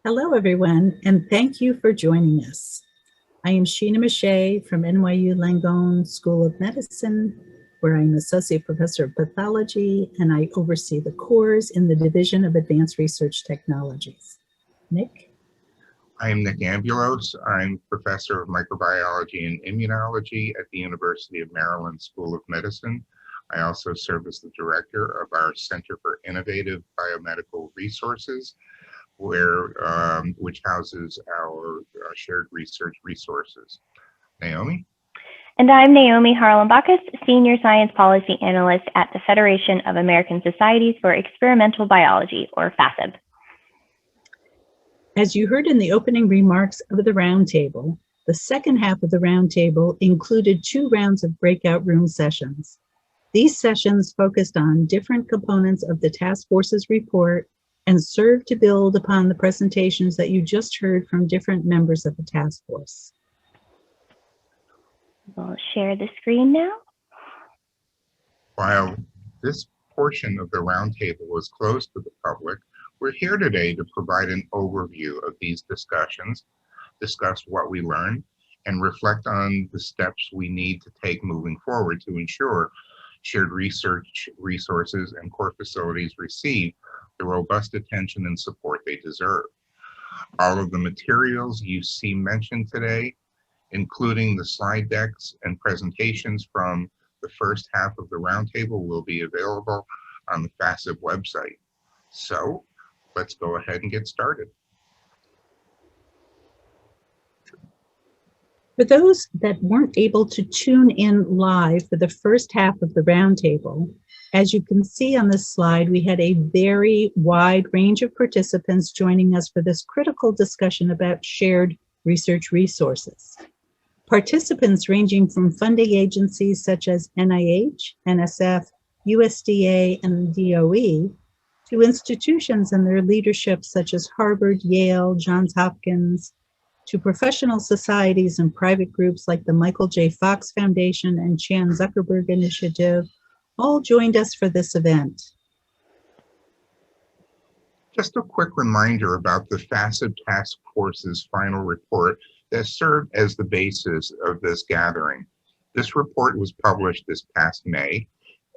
Hello, everyone, and thank you for joining us. I am Sheena Mache from NYU Langone School of Medicine, where I'm Associate Professor of Pathology, and I oversee the cores in the Division of Advanced Research Technologies. Nick? I am Nick Ambulos. I'm Professor of Microbiology and Immunology at the University of Maryland School of Medicine. I also serve as the Director of our Center for Innovative Biomedical Resources, which houses our shared research resources. Naomi? And I'm Naomi Harlan-Bacchus, Senior Science Policy Analyst at the Federation of American Societies for Experimental Biology, or FASEB. As you heard in the opening remarks of the roundtable, the second half of the roundtable included 2 rounds of breakout room sessions. These sessions focused on different components of the task force's report and served to build upon the presentations that you just heard from different members of the task force. We'll share the screen now. While this portion of the roundtable is closed to the public, we're here today to provide an overview of these discussions, discuss what we learned, and reflect on the steps we need to take moving forward to ensure shared research resources and core facilities receive the robust attention and support they deserve. All of the materials you see mentioned today, including the slide decks and presentations from the first half of the roundtable, will be available on the FASEB website. So let's go ahead and get started. For those that weren't able to tune in live for the first half of the roundtable, as you can see on this slide, we had a very wide range of participants joining us for this critical discussion about shared research resources. Participants ranging from funding agencies such as NIH, NSF, USDA, and DOE, to institutions and their leadership such as Harvard, Yale, Johns Hopkins, to professional societies and private groups like the Michael J. Fox Foundation and Chan Zuckerberg Initiative, all joined us for this event. Just a quick reminder about the FASEB Task Force's final report that served as the basis of this gathering. This report was published this past May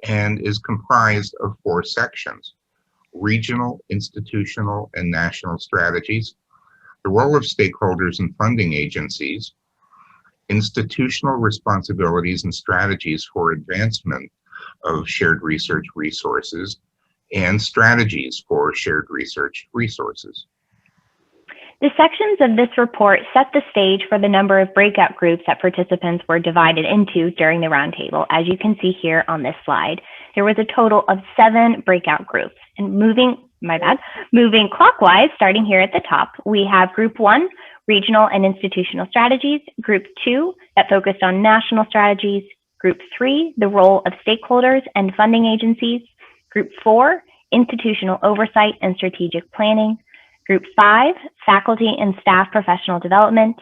and is comprised of 4 sections: regional, institutional, and national strategies, the role of stakeholders and funding agencies, institutional responsibilities and strategies for advancement of shared research resources, and strategies for shared research resources. The sections of this report set the stage for the number of breakout groups that participants were divided into during the roundtable. As you can see here on this slide, there was a total of 7 breakout groups. And moving clockwise, starting here at the top, we have Group 1, regional and institutional strategies, Group 2, that focused on national strategies, Group 3, the role of stakeholders and funding agencies, Group 4, institutional oversight and strategic planning, Group 5, faculty and staff professional development,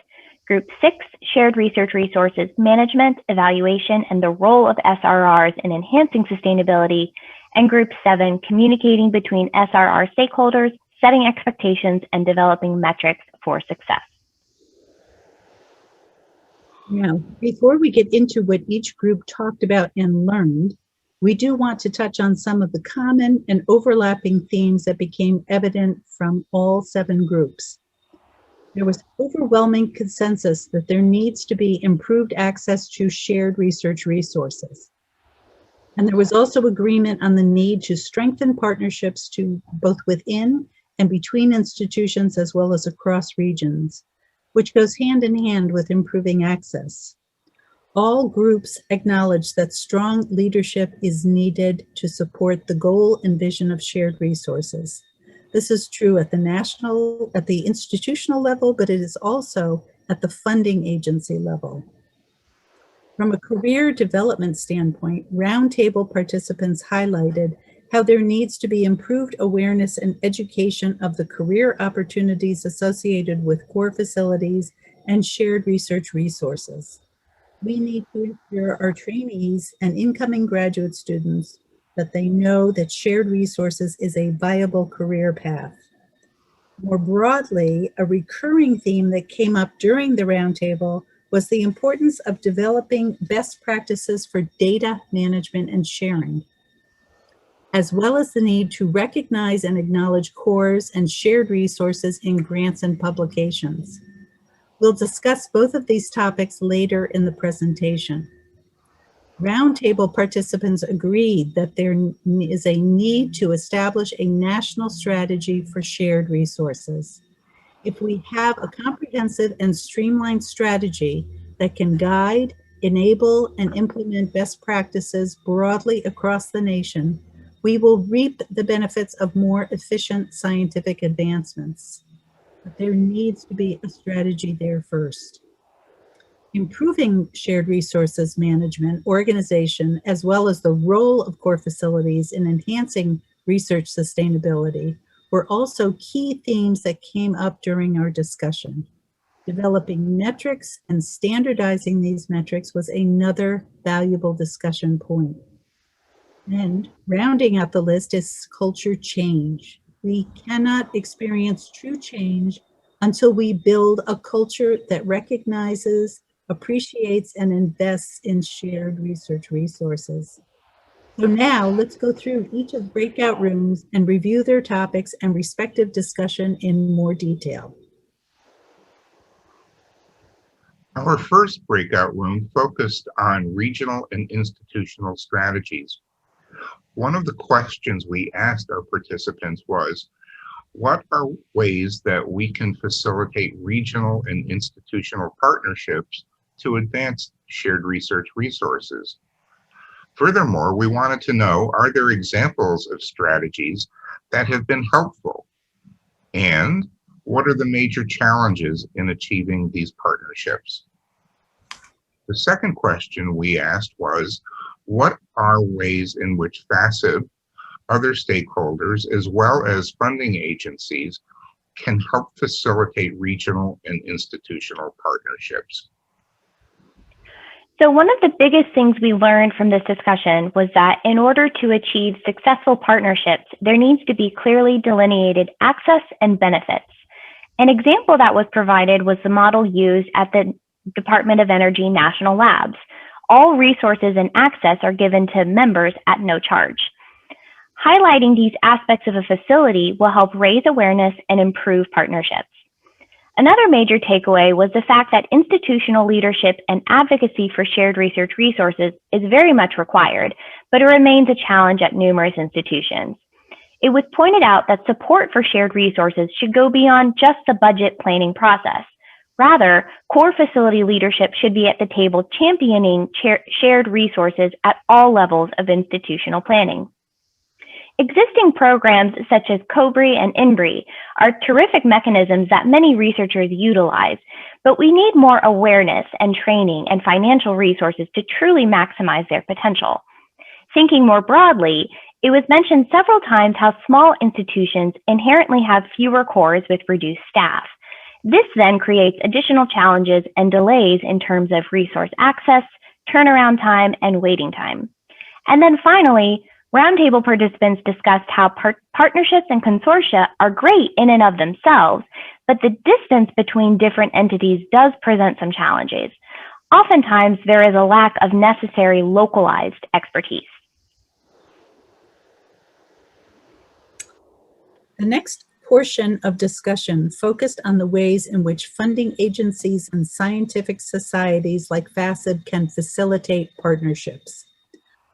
Group 6, shared research resources management, evaluation, and the role of SRRs in enhancing sustainability, and Group 7, communicating between SRR stakeholders, setting expectations, and developing metrics for success. Now, before we get into what each group talked about and learned, we do want to touch on some of the common and overlapping themes that became evident from all 7 groups. There was overwhelming consensus that there needs to be improved access to shared research resources. And there was also agreement on the need to strengthen partnerships to both within and between institutions as well as across regions, which goes hand in hand with improving access. All groups acknowledge that strong leadership is needed to support the goal and vision of shared resources. This is true at the institutional level, but it is also at the funding agency level. From a career development standpoint, roundtable participants highlighted how there needs to be improved awareness and education of the career opportunities associated with core facilities and shared research resources. We need to ensure our trainees and incoming graduate students that they know that shared resources is a viable career path. More broadly, a recurring theme that came up during the roundtable was the importance of developing best practices for data management and sharing, as well as the need to recognize and acknowledge cores and shared resources in grants and publications. We'll discuss both of these topics later in the presentation. Roundtable participants agreed that there is a need to establish a national strategy for shared resources. If we have a comprehensive and streamlined strategy that can guide, enable, and implement best practices broadly across the nation, we will reap the benefits of more efficient scientific advancements. But there needs to be a strategy there first. Improving shared resources management, organization, as well as the role of core facilities in enhancing research sustainability were also key themes that came up during our discussion. Developing metrics and standardizing these metrics was another valuable discussion point. And rounding out the list is culture change. We cannot experience true change until we build a culture that recognizes, appreciates, and invests in shared research resources. So now let's go through each of the breakout rooms and review their topics and respective discussion in more detail. Our first breakout room focused on regional and institutional strategies. One of the questions we asked our participants was, what are ways that we can facilitate regional and institutional partnerships to advance shared research resources? Furthermore, we wanted to know, are there examples of strategies that have been helpful? And what are the major challenges in achieving these partnerships? The second question we asked was, what are ways in which FASEB, other stakeholders, as well as funding agencies can help facilitate regional and institutional partnerships? So one of the biggest things we learned from this discussion was that in order to achieve successful partnerships, there needs to be clearly delineated access and benefits. An example that was provided was the model used at the Department of Energy National Labs. All resources and access are given to members at no charge. Highlighting these aspects of a facility will help raise awareness and improve partnerships. Another major takeaway was the fact that institutional leadership and advocacy for shared research resources is very much required, but it remains a challenge at numerous institutions. It was pointed out that support for shared resources should go beyond just the budget planning process. Rather, core facility leadership should be at the table championing shared resources at all levels of institutional planning. Existing programs such as COBRI and INBRI are terrific mechanisms that many researchers utilize, but we need more awareness and training and financial resources to truly maximize their potential. Thinking more broadly, it was mentioned several times how small institutions inherently have fewer cores with reduced staff. This then creates additional challenges and delays in terms of resource access, turnaround time, and waiting time. And then finally, roundtable participants discussed how partnerships and consortia are great in and of themselves, but the distance between different entities does present some challenges. Oftentimes, there is a lack of necessary localized expertise. The next portion of discussion focused on the ways in which funding agencies and scientific societies like FASEB can facilitate partnerships.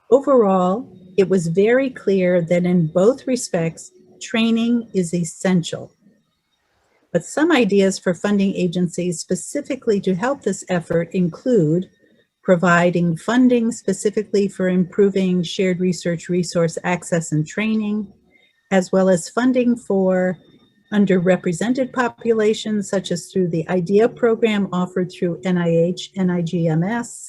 Overall, it was very clear that in both respects, training is essential. But some ideas for funding agencies specifically to help this effort include providing funding specifically for improving shared research resource access and training, as well as funding for underrepresented populations, such as through the IDEA program offered through NIH, NIGMS,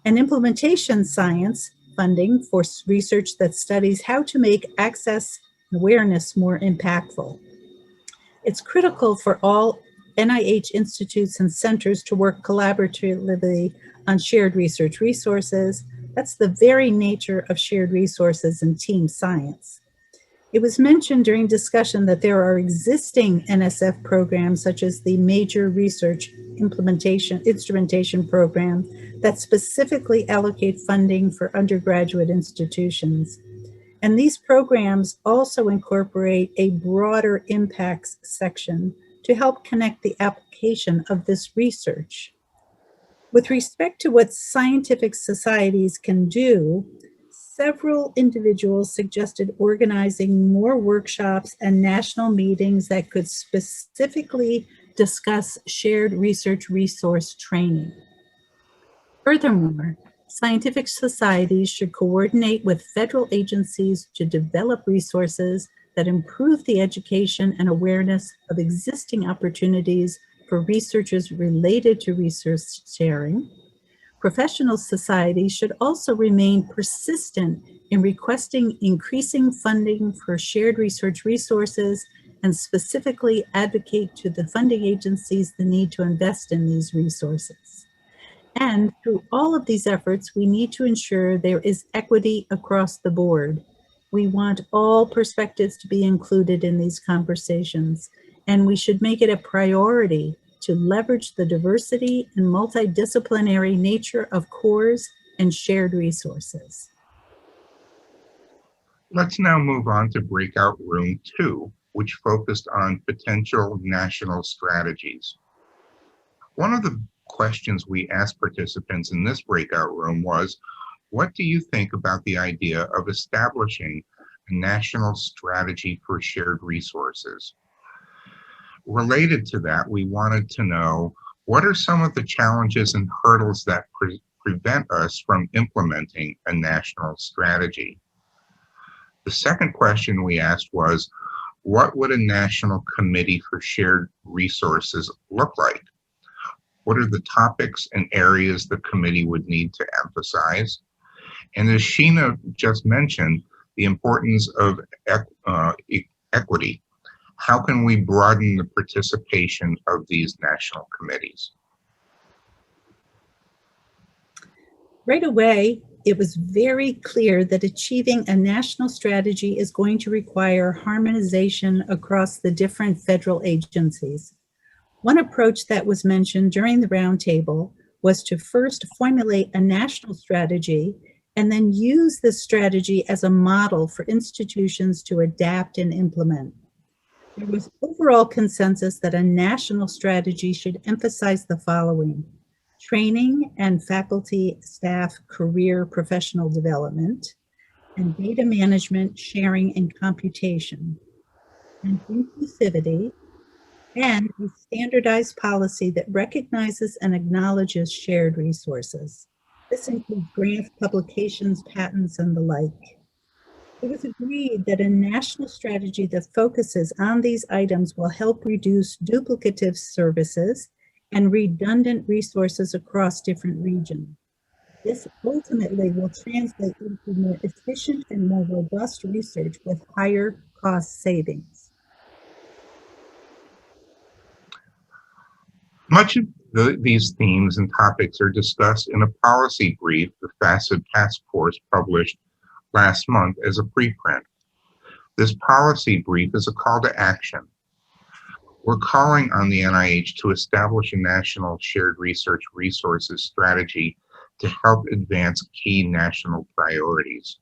and implementation science funding for research that studies how to make access and awareness more impactful. It's critical for all NIH institutes and centers to work collaboratively on shared research resources. That's the very nature of shared resources and team science. It was mentioned during discussion that there are existing NSF programs such as the Major Research Instrumentation Program that specifically allocate funding for undergraduate institutions. And these programs also incorporate a broader impacts section to help connect the application of this research. With respect to what scientific societies can do, several individuals suggested organizing more workshops and national meetings that could specifically discuss shared research resource training. Furthermore, scientific societies should coordinate with federal agencies to develop resources that improve the education and awareness of existing opportunities for researchers related to research sharing. Professional societies should also remain persistent in requesting increasing funding for shared research resources and specifically advocate to the funding agencies the need to invest in these resources. And through all of these efforts, we need to ensure there is equity across the board. We want all perspectives to be included in these conversations, and we should make it a priority to leverage the diversity and multidisciplinary nature of cores and shared resources. Let's now move on to breakout room 2, which focused on potential national strategies. One of the questions we asked participants in this breakout room was, what do you think about the idea of establishing a national strategy for shared resources? Related to that, we wanted to know, what are some of the challenges and hurdles that prevent us from implementing a national strategy? The second question we asked was, what would a national committee for shared resources look like? What are the topics and areas the committee would need to emphasize? And as Sheena just mentioned, the importance of equity. How can we broaden the participation of these national committees? Right away, it was very clear that achieving a national strategy is going to require harmonization across the different federal agencies. One approach that was mentioned during the roundtable was to first formulate a national strategy and then use this strategy as a model for institutions to adapt and implement. There was overall consensus that a national strategy should emphasize the following: training and faculty, staff, career, professional development, and data management, sharing, and computation, and inclusivity, and a standardized policy that recognizes and acknowledges shared resources. This includes grants, publications, patents, and the like. It was agreed that a national strategy that focuses on these items will help reduce duplicative services and redundant resources across different regions. This ultimately will translate into more efficient and more robust research with higher cost savings. Much of these themes and topics are discussed in a policy brief the FASEB task force published last month as a preprint. This policy brief is a call to action. We're calling on the NIH to establish a national shared research resources strategy to help advance key national priorities.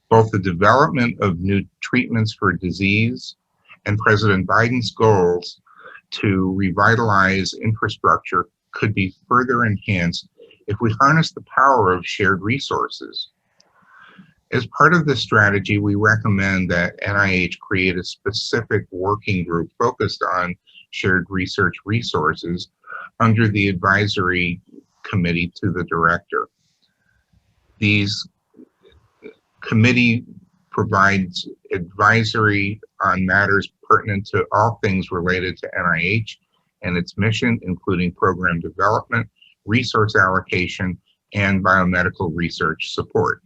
Both the development of new treatments for disease and President Biden's goals to revitalize infrastructure could be further enhanced if we harness the power of shared resources. As part of this strategy, we recommend that NIH create a specific working group focused on shared research resources under the advisory committee to the director. These committee provides advisory on matters pertinent to all things related to NIH and its mission, including program development, resource allocation, and biomedical research support.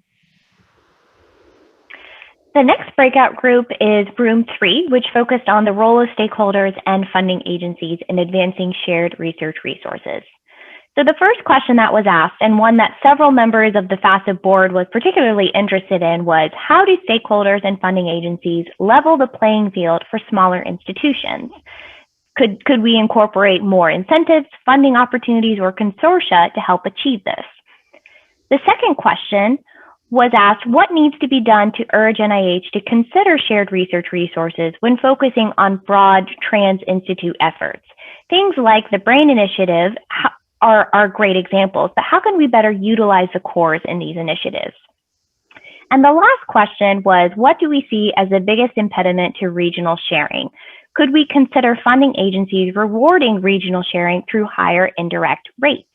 The next breakout group is Room 3, which focused on the role of stakeholders and funding agencies in advancing shared research resources. So the first question that was asked, and one that several members of the FASEB board was particularly interested in, was how do stakeholders and funding agencies level the playing field for smaller institutions? Could we incorporate more incentives, funding opportunities, or consortia to help achieve this? The second question was asked, what needs to be done to urge NIH to consider shared research resources when focusing on broad trans-institute efforts? Things like the BRAIN initiative are great examples, but how can we better utilize the cores in these initiatives? And the last question was, what do we see as the biggest impediment to regional sharing? Could we consider funding agencies rewarding regional sharing through higher indirect rates?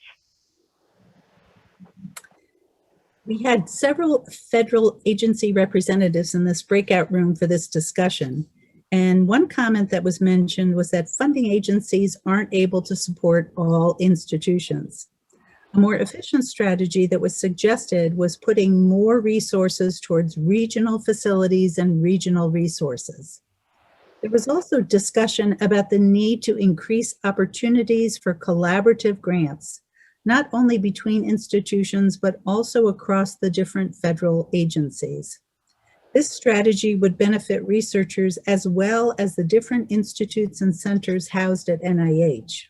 We had several federal agency representatives in this breakout room for this discussion. And one comment that was mentioned was that funding agencies aren't able to support all institutions. A more efficient strategy that was suggested was putting more resources towards regional facilities and regional resources. There was also discussion about the need to increase opportunities for collaborative grants, not only between institutions, but also across the different federal agencies. This strategy would benefit researchers as well as the different institutes and centers housed at NIH.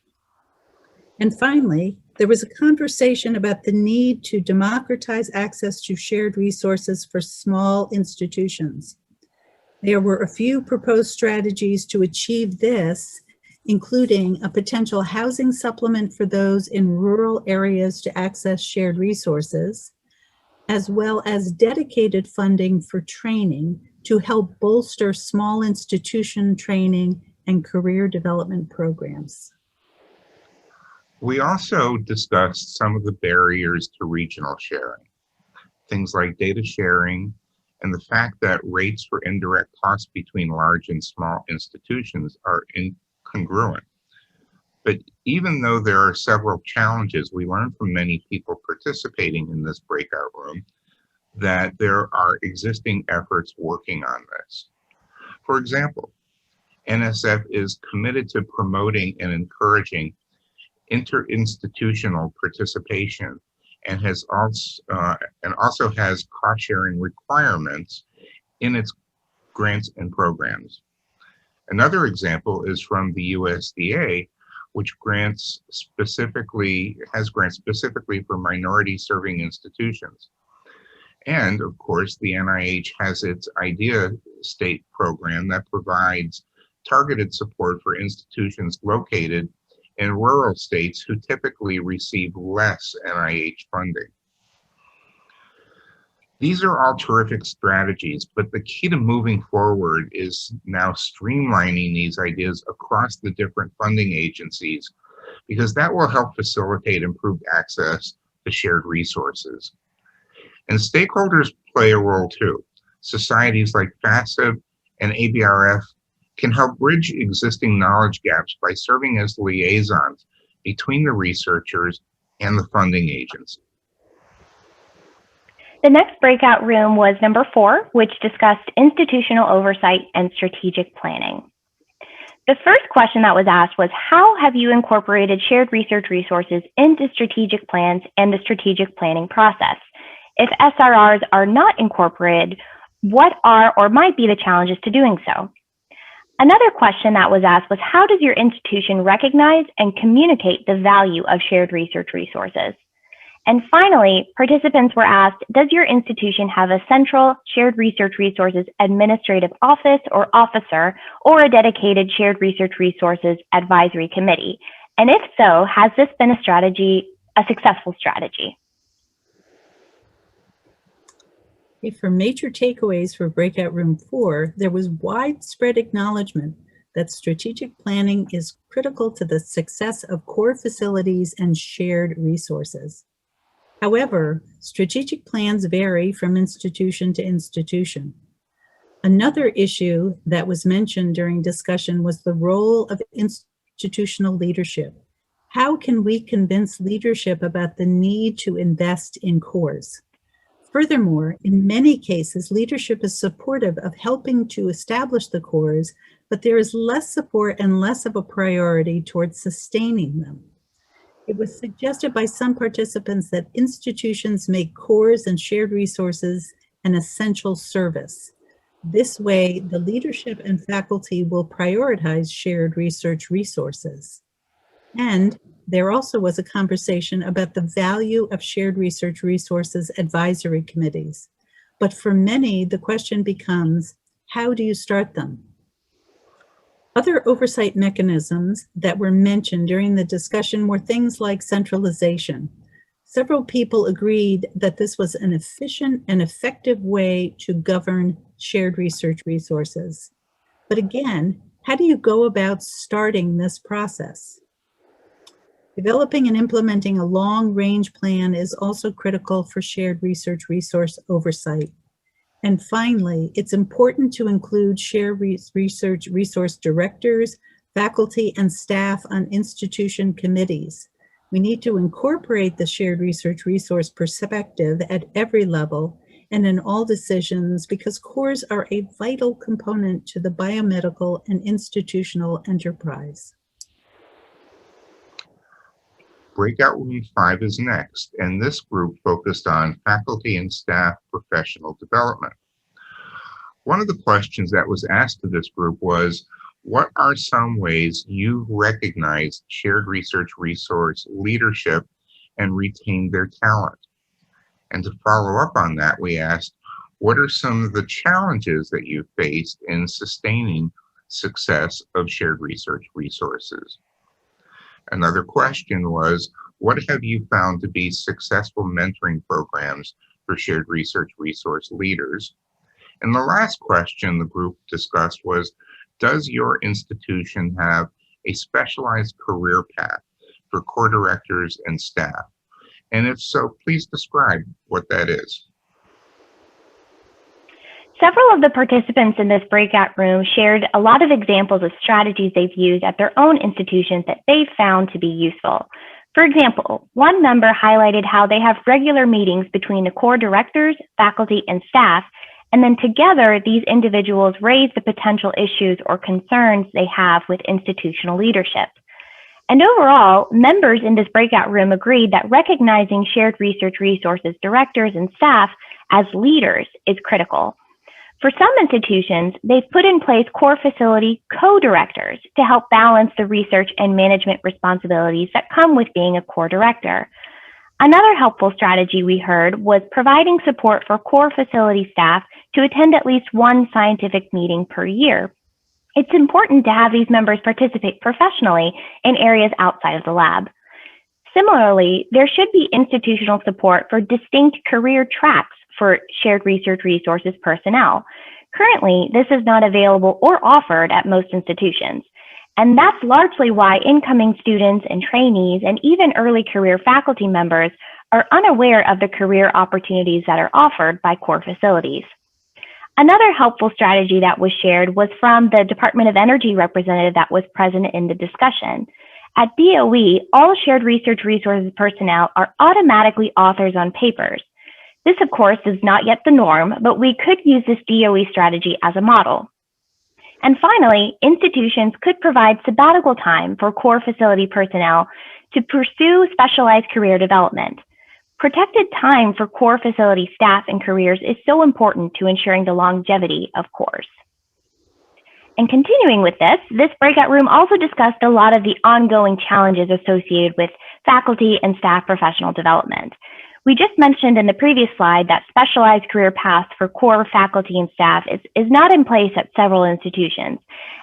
And finally, there was a conversation about the need to democratize access to shared resources for small institutions. There were a few proposed strategies to achieve this, including a potential housing supplement for those in rural areas to access shared resources, as well as dedicated funding for training to help bolster small institution training and career development programs. We also discussed some of the barriers to regional sharing, things like data sharing and the fact that rates for indirect costs between large and small institutions are incongruent. But even though there are several challenges, we learned from many people participating in this breakout room that there are existing efforts working on this. For example, NSF is committed to promoting and encouraging interinstitutional participation and also has cost-sharing requirements in its grants and programs. Another example is from the USDA, which has grants specifically for minority serving institutions. And of course, the NIH has its IDEA state program that provides targeted support for institutions located in rural states who typically receive less NIH funding. These are all terrific strategies, but the key to moving forward is now streamlining these ideas across the different funding agencies, because that will help facilitate improved access to shared resources. And stakeholders play a role too. Societies like FASEB and ABRF can help bridge existing knowledge gaps by serving as liaisons between the researchers and the funding agency. The next breakout room was number 4, which discussed institutional oversight and strategic planning. The first question that was asked was, how have you incorporated shared research resources into strategic plans and the strategic planning process? If SRRs are not incorporated, what are or might be the challenges to doing so? Another question that was asked was, how does your institution recognize and communicate the value of shared research resources? And finally, participants were asked, does your institution have a central shared research resources administrative office or officer, or a dedicated shared research resources advisory committee? And if so, has this been a successful strategy? For major takeaways for breakout room 4, there was widespread acknowledgement that strategic planning is critical to the success of core facilities and shared resources. However, strategic plans vary from institution to institution. Another issue that was mentioned during discussion was the role of institutional leadership. How can we convince leadership about the need to invest in cores? Furthermore, in many cases, leadership is supportive of helping to establish the cores, but there is less support and less of a priority towards sustaining them. It was suggested by some participants that institutions make cores and shared resources an essential service. This way, the leadership and faculty will prioritize shared research resources. And there also was a conversation about the value of shared research resources advisory committees. But for many, the question becomes, how do you start them? Other oversight mechanisms that were mentioned during the discussion were things like centralization. Several people agreed that this was an efficient and effective way to govern shared research resources. But again, how do you go about starting this process? Developing and implementing a long-range plan is also critical for shared research resource oversight. And finally, it's important to include shared research resource directors, faculty, and staff on institution committees. We need to incorporate the shared research resource perspective at every level and in all decisions because cores are a vital component to the biomedical and institutional enterprise. Breakout Room 5 is next, and this group focused on faculty and staff professional development. One of the questions that was asked to this group was, what are some ways you recognize shared research resource leadership and retain their talent? And to follow up on that, we asked, what are some of the challenges that you faced in sustaining success of shared research resources? Another question was, what have you found to be successful mentoring programs for shared research resource leaders? And the last question the group discussed was, does your institution have a specialized career path for core directors and staff? And if so, please describe what that is. Several of the participants in this breakout room shared a lot of examples of strategies they've used at their own institutions that they've found to be useful. For example, one member highlighted how they have regular meetings between the core directors, faculty, and staff, and then together these individuals raise the potential issues or concerns they have with institutional leadership. And overall, members in this breakout room agreed that recognizing shared research resources directors and staff as leaders is critical. For some institutions, they've put in place core facility co-directors to help balance the research and management responsibilities that come with being a core director. Another helpful strategy we heard was providing support for core facility staff to attend at least one scientific meeting per year. It's important to have these members participate professionally in areas outside of the lab. Similarly, there should be institutional support for distinct career tracks for shared research resources personnel. Currently, this is not available or offered at most institutions. And that's largely why incoming students and trainees and even early career faculty members are unaware of the career opportunities that are offered by core facilities. Another helpful strategy that was shared was from the Department of Energy representative that was present in the discussion. At DOE, all shared research resources personnel are automatically authors on papers. This, of course, is not yet the norm, but we could use this DOE strategy as a model. And finally, institutions could provide sabbatical time for core facility personnel to pursue specialized career development. Protected time for core facility staff and careers is so important to ensuring the longevity of cores. And continuing with this breakout room also discussed a lot of the ongoing challenges associated with faculty and staff professional development. We just mentioned in the previous slide that specialized career paths for core faculty and staff is not in place at several institutions.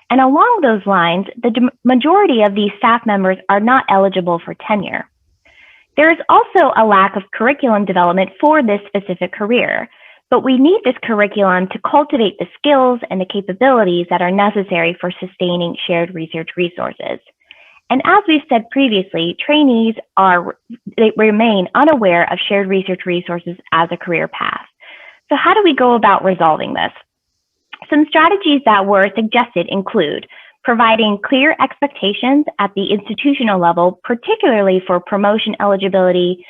And along those lines, the majority of these staff members are not eligible for tenure. There is also a lack of curriculum development for this specific career, but we need this curriculum to cultivate the skills and the capabilities that are necessary for sustaining shared research resources. And as we've said previously, trainees remain unaware of shared research resources as a career path. So how do we go about resolving this? Some strategies that were suggested include providing clear expectations at the institutional level, particularly for promotion eligibility,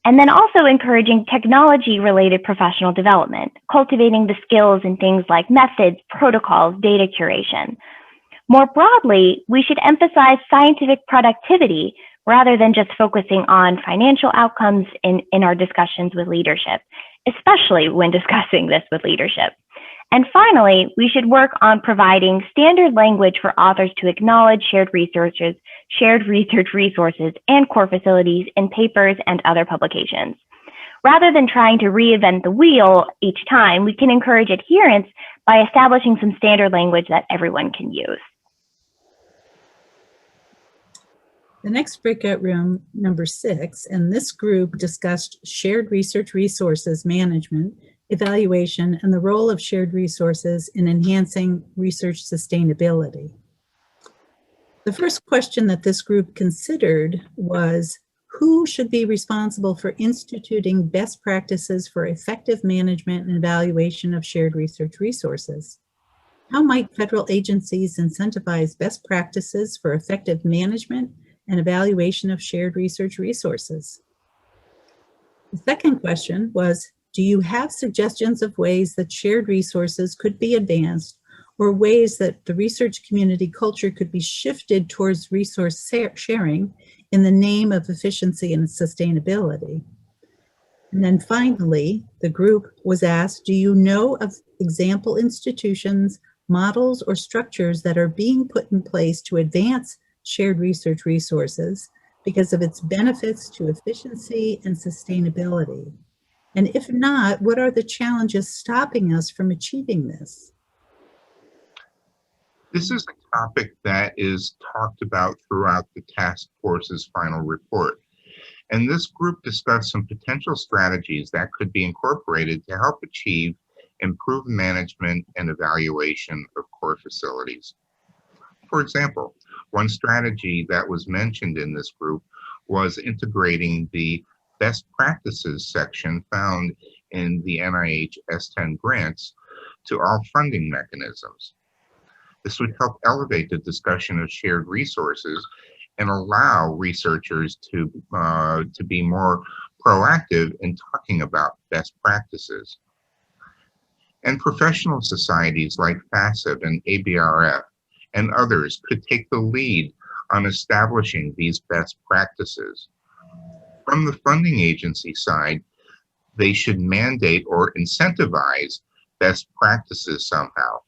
and then also encouraging technology-related professional development, cultivating the skills in things like methods, protocols, data curation. More broadly, we should emphasize scientific productivity, rather than just focusing on financial outcomes in our discussions with leadership, especially when discussing this with leadership. And finally, we should work on providing standard language for authors to acknowledge shared research resources, and core facilities in papers and other publications. Rather than trying to reinvent the wheel each time, we can encourage adherence by establishing some standard language that everyone can use. The next breakout room, number 6, and this group discussed shared research resources management, evaluation, and the role of shared resources in enhancing research sustainability. The first question that this group considered was, who should be responsible for instituting best practices for effective management and evaluation of shared research resources? How might federal agencies incentivize best practices for effective management and evaluation of shared research resources? The second question was, do you have suggestions of ways that shared resources could be advanced or ways that the research community culture could be shifted towards resource sharing in the name of efficiency and sustainability? And then finally, the group was asked, do you know of example institutions, models, or structures that are being put in place to advance shared research resources because of its benefits to efficiency and sustainability? And if not, what are the challenges stopping us from achieving this? This is a topic that is talked about throughout the task force's final report. And this group discussed some potential strategies that could be incorporated to help achieve improved management and evaluation of core facilities. For example, one strategy that was mentioned in this group was integrating the best practices section found in the NIH S10 grants to all funding mechanisms. This would help elevate the discussion of shared resources and allow researchers to be more proactive in talking about best practices. And professional societies like FASEB and ABRF and others could take the lead on establishing these best practices. From the funding agency side, they should mandate or incentivize best practices somehow.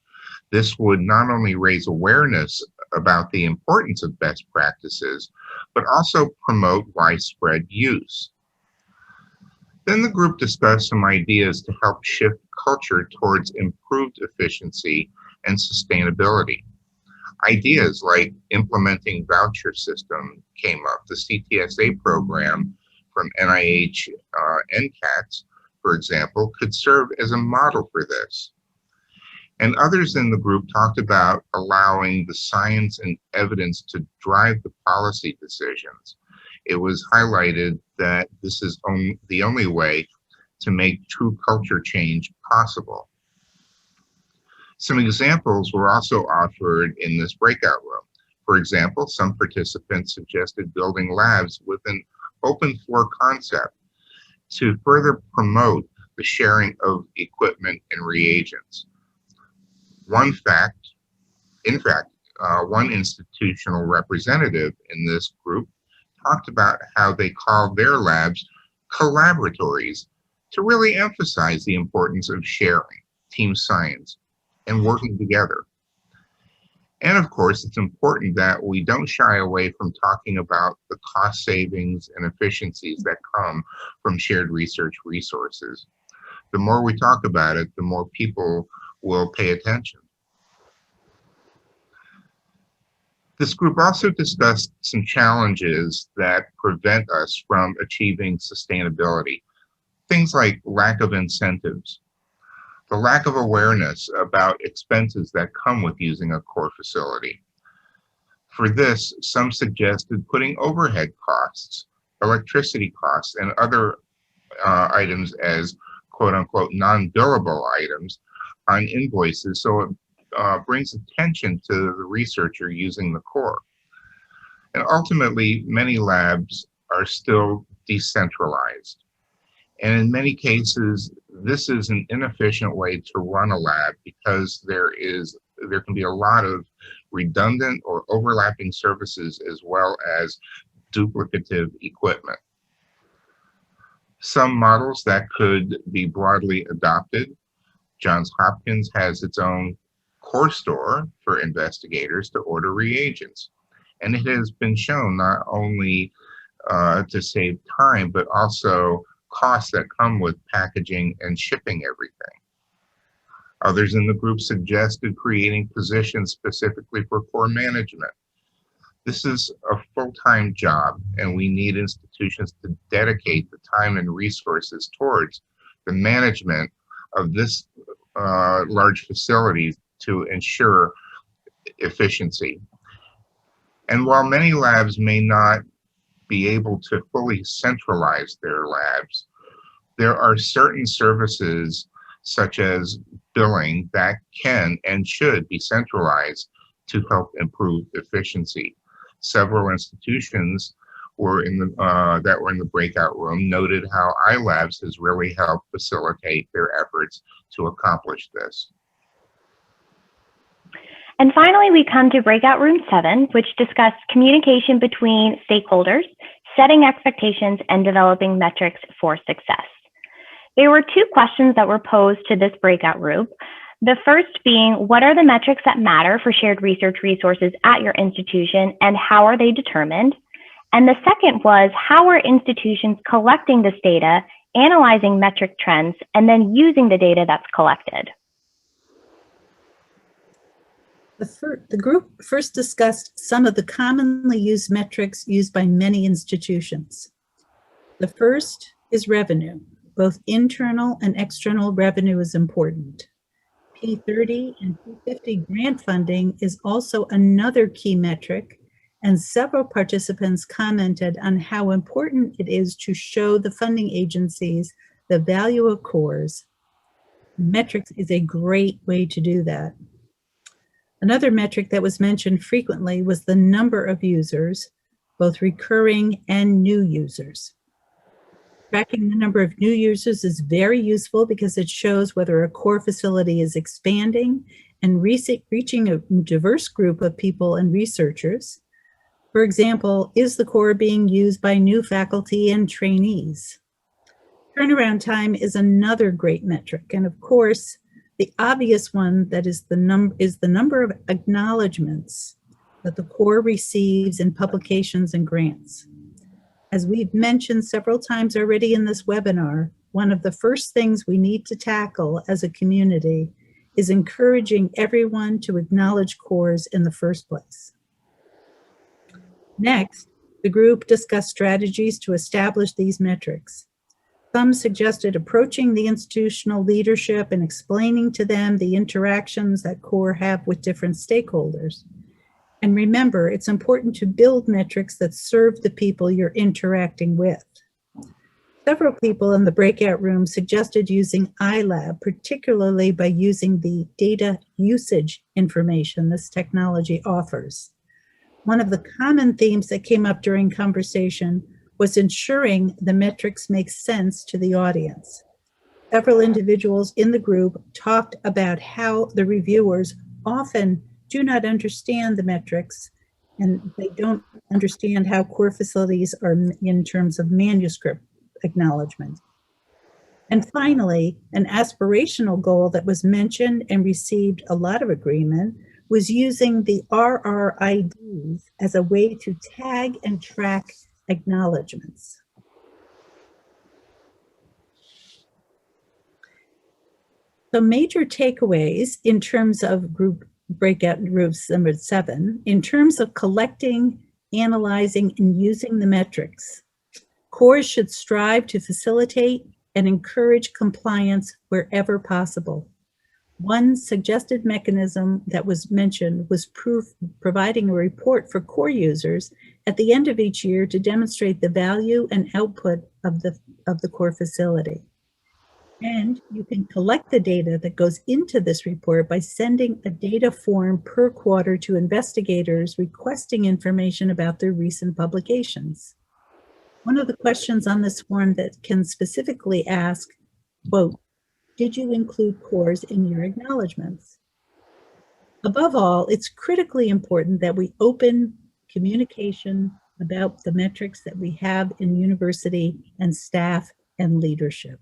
This would not only raise awareness about the importance of best practices, but also promote widespread use. Then the group discussed some ideas to help shift culture towards improved efficiency and sustainability. Ideas like implementing voucher system came up. The CTSA program from NIH NCATS, for example, could serve as a model for this. And others in the group talked about allowing the science and evidence to drive the policy decisions. It was highlighted that this is the only way to make true culture change possible. Some examples were also offered in this breakout room. For example, some participants suggested building labs with an open floor concept to further promote the sharing of equipment and reagents. One institutional representative in this group talked about how they call their labs collaboratories to really emphasize the importance of sharing, team science, and working together. And of course, it's important that we don't shy away from talking about the cost savings and efficiencies that come from shared research resources. The more we talk about it, the more people will pay attention. This group also discussed some challenges that prevent us from achieving sustainability. Things like lack of incentives, the lack of awareness about expenses that come with using a core facility. For this, some suggested putting overhead costs, electricity costs, and other items as quote-unquote non-billable items on invoices, so it brings attention to the researcher using the core. And ultimately, many labs are still decentralized. And in many cases, this is an inefficient way to run a lab because there can be a lot of redundant or overlapping services as well as duplicative equipment. Some models that could be broadly adopted. Johns Hopkins has its own core store for investigators to order reagents. And it has been shown not only to save time, but also costs that come with packaging and shipping everything. Others in the group suggested creating positions specifically for core management. This is a full-time job, and we need institutions to dedicate the time and resources towards the management of this large facility to ensure efficiency. And while many labs may not be able to fully centralize their labs, there are certain services such as billing that can and should be centralized to help improve efficiency. Several institutions that were in the breakout room noted how iLabs has really helped facilitate their efforts to accomplish this. And finally, we come to breakout room 7, which discussed communication between stakeholders, setting expectations, and developing metrics for success. There were 2 questions that were posed to this breakout group. The first being, what are the metrics that matter for shared research resources at your institution, and how are they determined? And the second was, how are institutions collecting this data, analyzing metric trends, and then using the data that's collected? The group first discussed some of the commonly used metrics used by many institutions. The first is revenue. Both internal and external revenue is important. P30 and P50 grant funding is also another key metric, and several participants commented on how important it is to show the funding agencies the value of cores. Metrics is a great way to do that. Another metric that was mentioned frequently was the number of users, both recurring and new users. Tracking the number of new users is very useful because it shows whether a core facility is expanding and reaching a diverse group of people and researchers. For example, is the core being used by new faculty and trainees? Turnaround time is another great metric, and of course, the obvious one that is the number of acknowledgments that the core receives in publications and grants. As we've mentioned several times already in this webinar, one of the first things we need to tackle as a community is encouraging everyone to acknowledge cores in the first place. Next, the group discussed strategies to establish these metrics. Some suggested approaching the institutional leadership and explaining to them the interactions that core have with different stakeholders. And remember, it's important to build metrics that serve the people you're interacting with. Several people in the breakout room suggested using iLab, particularly by using the data usage information this technology offers. One of the common themes that came up during conversation was ensuring the metrics make sense to the audience. Several individuals in the group talked about how the reviewers often do not understand the metrics, and they don't understand how core facilities are in terms of manuscript acknowledgement. And finally, an aspirational goal that was mentioned and received a lot of agreement was using the RRIDs as a way to tag and track acknowledgements. So major takeaways in terms of breakout groups number 7, in terms of collecting, analyzing, and using the metrics, cores should strive to facilitate and encourage compliance wherever possible. One suggested mechanism that was mentioned was providing a report for core users at the end of each year to demonstrate the value and output of the core facility. And you can collect the data that goes into this report by sending a data form per quarter to investigators requesting information about their recent publications. One of the questions on this form that can specifically ask, quote, did you include cores in your acknowledgements? Above all, it's critically important that we open communication about the metrics that we have in university and staff and leadership.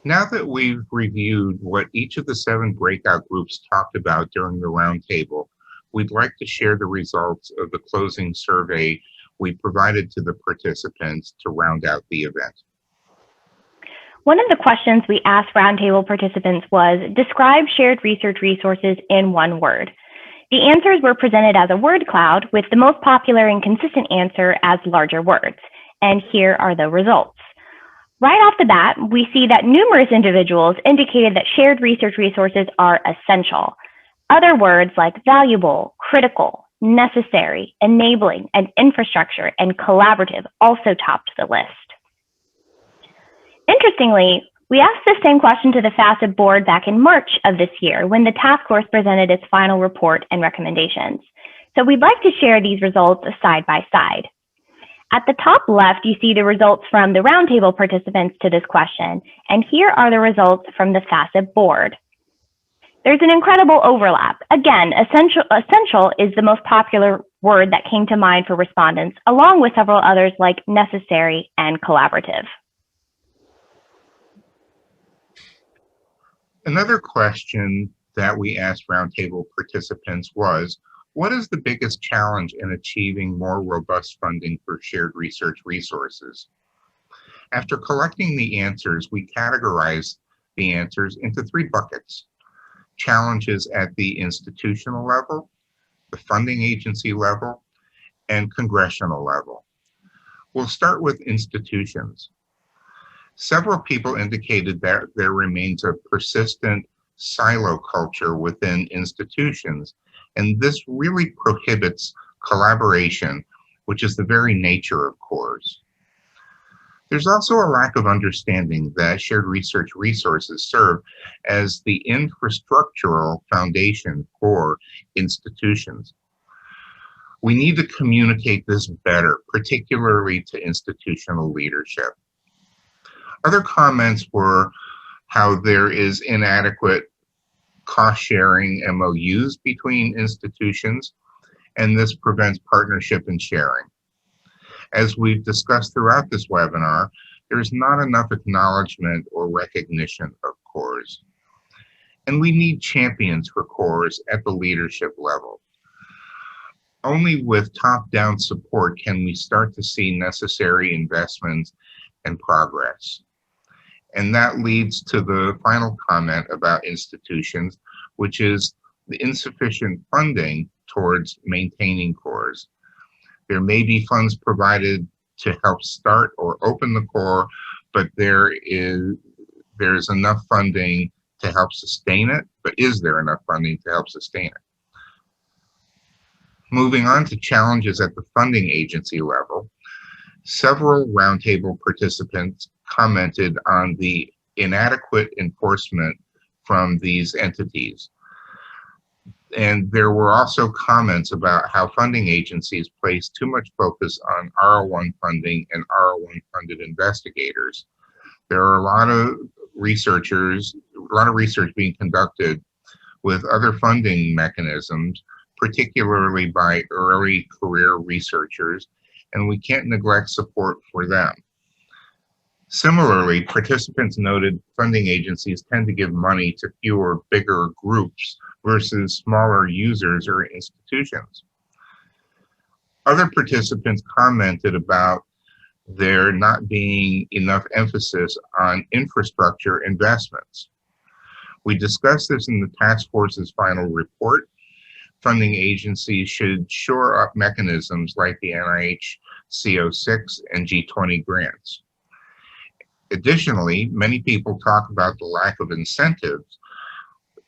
Now that we've reviewed what each of the 7 breakout groups talked about during the roundtable, we'd like to share the results of the closing survey we provided to the participants to round out the event. One of the questions we asked roundtable participants was, describe shared research resources in one word. The answers were presented as a word cloud, with the most popular and consistent answer as larger words. And here are the results. Right off the bat, we see that numerous individuals indicated that shared research resources are essential. Other words like valuable, critical, necessary, enabling, and infrastructure and collaborative also topped the list. Interestingly, we asked the same question to the FASEB board back in March of this year when the task force presented its final report and recommendations. So we'd like to share these results side by side. At the top left, you see the results from the roundtable participants to this question, and here are the results from the FASEB board. There's an incredible overlap. Again, essential is the most popular word that came to mind for respondents, along with several others like necessary and collaborative. Another question that we asked roundtable participants was, what is the biggest challenge in achieving more robust funding for shared research resources? After collecting the answers, we categorized the answers into 3 buckets: challenges at the institutional level, the funding agency level, and congressional level. We'll start with institutions. Several people indicated that there remains a persistent silo culture within institutions, and this really prohibits collaboration, which is the very nature of cores. There's also a lack of understanding that shared research resources serve as the infrastructural foundation for institutions. We need to communicate this better, particularly to institutional leadership. Other comments were how there is inadequate cost-sharing MOUs between institutions, and this prevents partnership and sharing. As we've discussed throughout this webinar, there's not enough acknowledgement or recognition of cores. And we need champions for cores at the leadership level. Only with top-down support can we start to see necessary investments and progress. And that leads to the final comment about institutions, which is the insufficient funding towards maintaining cores. There may be funds provided to help start or open the core, but there's enough funding to help sustain it, but is there enough funding to help sustain it? Moving on to challenges at the funding agency level, several roundtable participants commented on the inadequate enforcement from these entities. And there were also comments about how funding agencies place too much focus on R01 funding and R01 funded investigators. There are a lot of research being conducted with other funding mechanisms, particularly by early career researchers, and we can't neglect support for them. Similarly, participants noted funding agencies tend to give money to fewer, bigger groups versus smaller users or institutions. Other participants commented about there not being enough emphasis on infrastructure investments. We discussed this in the task force's final report. Funding agencies should shore up mechanisms like the NIH CO6 and G20 grants. Additionally, many people talk about the lack of incentives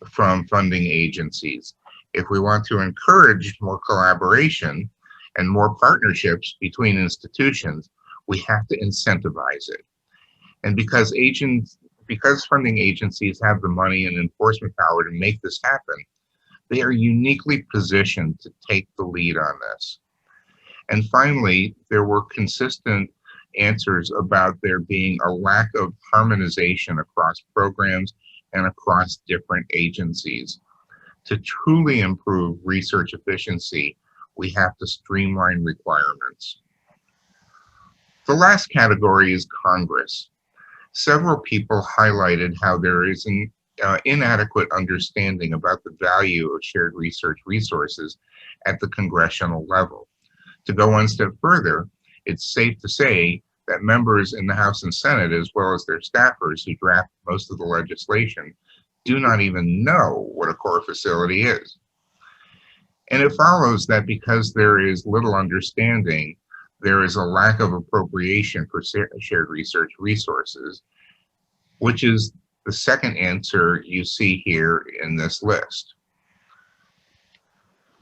from funding agencies. If we want to encourage more collaboration and more partnerships between institutions, we have to incentivize it. And because funding agencies have the money and enforcement power to make this happen, they are uniquely positioned to take the lead on this. And finally, there were consistent answers about there being a lack of harmonization across programs and across different agencies. To truly improve research efficiency, We have to streamline requirements. The last category is Congress. Several people highlighted how there is an inadequate understanding about the value of shared research resources at the congressional level. To go one step further, it's safe to say that members in the House and Senate, as well as their staffers who draft most of the legislation, do not even know what a core facility is. And it follows that because there is little understanding, there is a lack of appropriation for shared research resources, which is the second answer you see here in this list.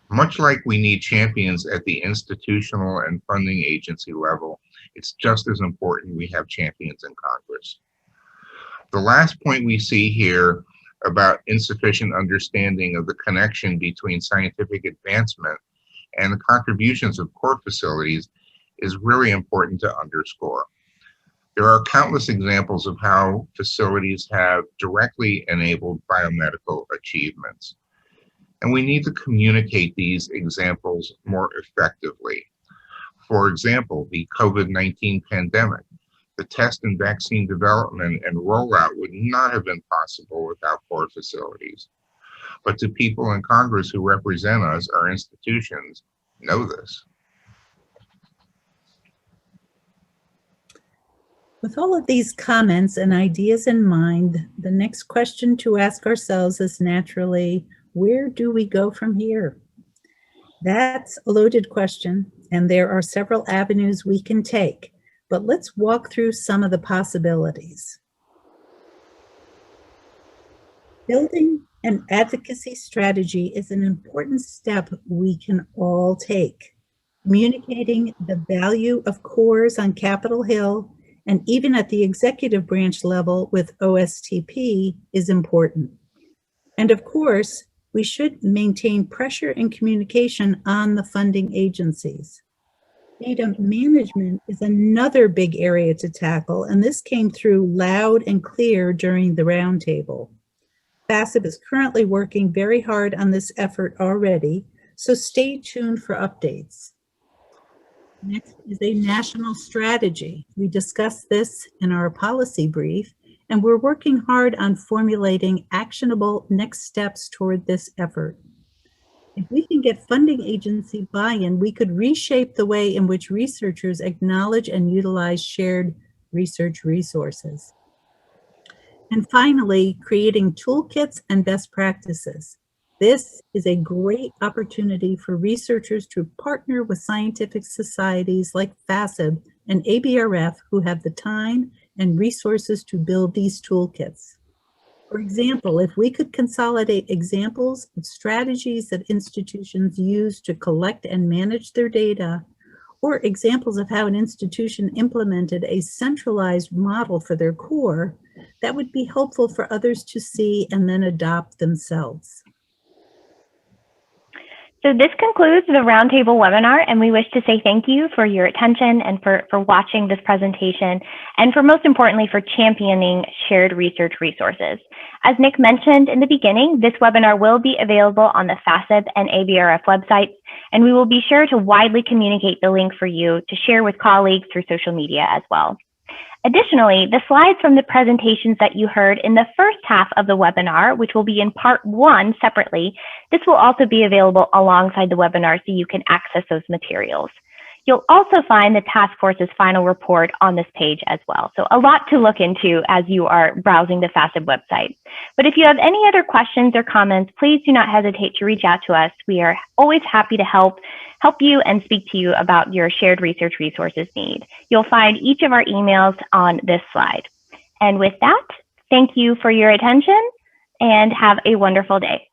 Much like we need champions at the institutional and funding agency level, it's just as important we have champions in Congress. The last point we see here about insufficient understanding of the connection between scientific advancement and the contributions of core facilities is really important to underscore. There are countless examples of how facilities have directly enabled biomedical achievements, and we need to communicate these examples more effectively. For example, the COVID-19 pandemic. The test and vaccine development and rollout would not have been possible without core facilities. But to people in Congress who represent us, our institutions know this. With all of these comments and ideas in mind, the next question to ask ourselves is naturally, where do we go from here? That's a loaded question, and there are several avenues we can take. But let's walk through some of the possibilities. Building an advocacy strategy is an important step we can all take. Communicating the value of cores on Capitol Hill and even at the executive branch level with OSTP is important. And of course, we should maintain pressure and communication on the funding agencies. Data management is another big area to tackle, and this came through loud and clear during the roundtable. FASEB is currently working very hard on this effort already, so stay tuned for updates. Next is a national strategy. We discussed this in our policy brief, and we're working hard on formulating actionable next steps toward this effort. If we can get funding agency buy-in, we could reshape the way in which researchers acknowledge and utilize shared research resources. And finally, creating toolkits and best practices. This is a great opportunity for researchers to partner with scientific societies like FASEB and ABRF who have the time and resources to build these toolkits. For example, if we could consolidate examples of strategies that institutions use to collect and manage their data, or examples of how an institution implemented a centralized model for their core, that would be helpful for others to see and then adopt themselves. So this concludes the Roundtable webinar, and we wish to say thank you for your attention and for watching this presentation, and for most importantly, for championing shared research resources. As Nick mentioned in the beginning, this webinar will be available on the FASEB and ABRF websites, and we will be sure to widely communicate the link for you to share with colleagues through social media as well. Additionally, the slides from the presentations that you heard in the first half of the webinar, which will be in part 1 separately, this will also be available alongside the webinar so you can access those materials. You'll also find the task force's final report on this page as well. So a lot to look into as you are browsing the FASEB website. But if you have any other questions or comments, please do not hesitate to reach out to us. We are always happy to help you and speak to you about your shared research resources need. You'll find each of our emails on this slide. And with that, thank you for your attention and have a wonderful day.